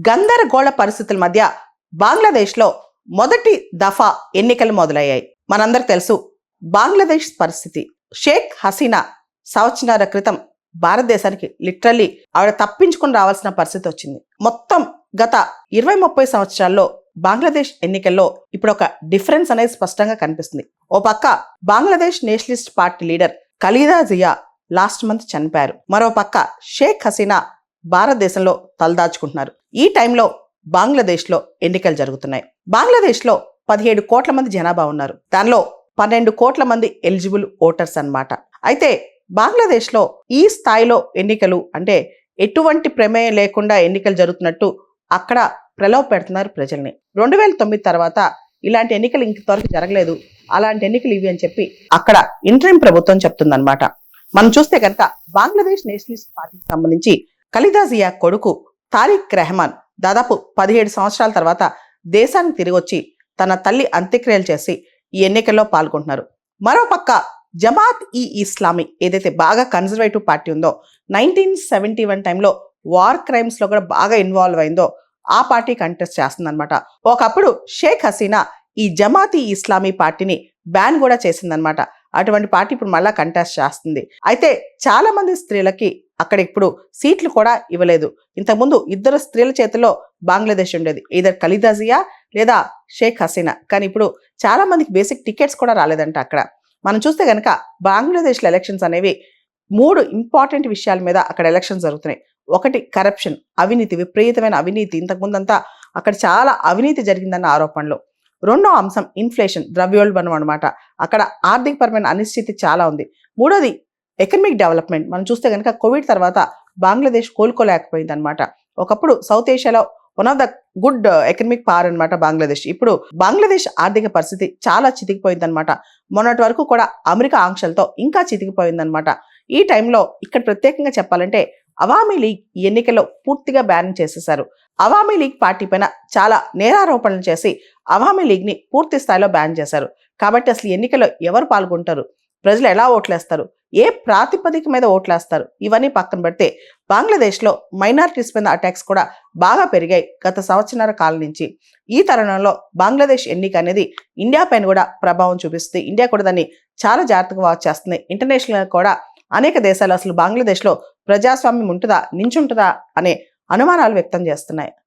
గందరగోళ పరిస్థితుల మధ్య బంగ్లాదేశ్లో మొదటి దఫా ఎన్నికలు మొదలయ్యాయి. మనందరికి తెలుసు బంగ్లాదేశ్ పరిస్థితి. షేక్ హసీనా సంవత్సరాల క్రితం భారతదేశానికి లిటరల్లీ ఆవిడ తప్పించుకుని రావాల్సిన పరిస్థితి వచ్చింది. మొత్తం గత 20-30 సంవత్సరాల్లో బంగ్లాదేశ్ ఎన్నికల్లో ఇప్పుడు ఒక డిఫరెన్స్ అనేది స్పష్టంగా కనిపిస్తుంది. ఓ పక్క Bangladesh nationalist party leader Khaleda Zia last month చనిపోయారు. మరో పక్క షేక్ హసీనా భారతదేశంలో తలదాచుకుంటున్నారు. ఈ టైంలో బంగ్లాదేశ్లో ఎన్నికలు జరుగుతున్నాయి. బంగ్లాదేశ్లో 17 కోట్ల మంది జనాభా ఉన్నారు. దానిలో 12 కోట్ల మంది ఎలిజిబుల్ ఓటర్స్ అన్నమాట. అయితే బంగ్లాదేశ్లో ఈ స్థాయిలో ఎన్నికలు అంటే ఎటువంటి ప్రమేయం లేకుండా ఎన్నికలు జరుగుతున్నట్టు అక్కడ ప్రలోభ పెడుతున్నారు ప్రజల్ని. 2009 తర్వాత ఇలాంటి ఎన్నికలు ఇంతవరకు జరగలేదు, అలాంటి ఎన్నికలు ఇవి అని చెప్పి అక్కడ ఇంటరిం ప్రభుత్వం చెప్తుందన్నమాట. మనం చూస్తే కనుక బంగ్లాదేశ్ నేషనలిస్ట్ పార్టీకి సంబంధించి ఖలీదా జియా కొడుకు తారిక్ రెహమాన్ దాదాపు 17 సంవత్సరాల తర్వాత దేశానికి తిరిగి వచ్చి తన తల్లి అంత్యక్రియలు చేసి ఈ ఎన్నికల్లో పాల్గొంటున్నారు. మరోపక్క జమాత్ ఈ ఇస్లామీ ఏదైతే బాగా కన్జర్వేటివ్ పార్టీ ఉందో 1971 టైంలో వార్ క్రైమ్స్ లో కూడా బాగా ఇన్వాల్వ్ అయిందో ఆ పార్టీ కంటెస్ట్ చేస్తుందన్నమాట. ఒకప్పుడు షేక్ హసీనా ఈ జమాత్ ఈ ఇస్లామీ పార్టీని బ్యాన్ కూడా చేసిందనమాట. అటువంటి పార్టీ ఇప్పుడు మళ్ళా కంటెస్ట్ చేస్తుంది. అయితే చాలా మంది స్త్రీలకి అక్కడ ఇప్పుడు సీట్లు కూడా ఇవ్వలేదు. ఇంతకుముందు 2 స్త్రీల చేతిలో బంగ్లాదేశ్ ఉండేది, ఇదర్ ఖలీదా జియా లేదా షేక్ హసీనా. కానీ ఇప్పుడు చాలా మందికి బేసిక్ టికెట్స్ కూడా రాలేదంట అక్కడ. మనం చూస్తే కనుక బంగ్లాదేశ్లో ఎలక్షన్స్ అనేవి 3 ఇంపార్టెంట్ విషయాల మీద అక్కడ ఎలక్షన్స్ జరుగుతున్నాయి. ఒకటి కరప్షన్, అవినీతి, విపరీతమైన అవినీతి. ఇంతకుముందంతా అక్కడ చాలా అవినీతి జరిగిందన్న ఆరోపణలు. రెండో అంశం ఇన్ఫ్లేషన్, ద్రవ్యోల్బణం అనమాట. అక్కడ ఆర్థికపరమైన అనిశ్చితి చాలా ఉంది. మూడోది ఎకనమిక్ డెవలప్మెంట్. మనం చూస్తే కనుక కోవిడ్ తర్వాత బంగ్లాదేశ్ కోలుకోలేకపోయింది అనమాట. ఒకప్పుడు సౌత్ ఏషియాలో one of the good economic power అనమాట బంగ్లాదేశ్. ఇప్పుడు బంగ్లాదేశ్ ఆర్థిక పరిస్థితి చాలా చితికిపోయిందనమాట. మొన్నటి వరకు కూడా అమెరికా ఆంక్షలతో ఇంకా చితికిపోయిందనమాట. ఈ టైంలో ఇక్కడ ప్రత్యేకంగా చెప్పాలంటే అవామీ లీగ్ ఈ ఎన్నికల్లో పూర్తిగా బ్యాన్ చేసేశారు. అవామీ లీగ్ పార్టీ పైన చాలా నేరారోపణలు చేసి అవామీ లీగ్ ని పూర్తి స్థాయిలో బ్యాన్ చేశారు. కాబట్టి అసలు ఎన్నికల్లో ఎవరు పాల్గొంటారు, ప్రజలు ఎలా ఓట్లేస్తారు, ఏ ప్రాతిపదిక మీద ఓట్లేస్తారు, ఇవన్నీ పక్కన పెడితే బంగ్లాదేశ్లో మైనారిటీస్ మీద అటాక్స్ కూడా బాగా పెరిగాయి గత సంవత్సరాల కాలం నుంచి. ఈ తరుణంలో బంగ్లాదేశ్ ఎన్నిక అనేది ఇండియా పైన కూడా ప్రభావం చూపిస్తుంది. ఇండియా కూడా దాన్ని చాలా జాగ్రత్తగా వాచ్ చేస్తుంది. ఇంటర్నేషనల్ కూడా అనేక దేశాలు అసలు బంగ్లాదేశ్లో ప్రజాస్వామ్యం ఉంటుందా, నించుంటుందా అనే అనుమానాలు వ్యక్తం చేస్తున్నాయి.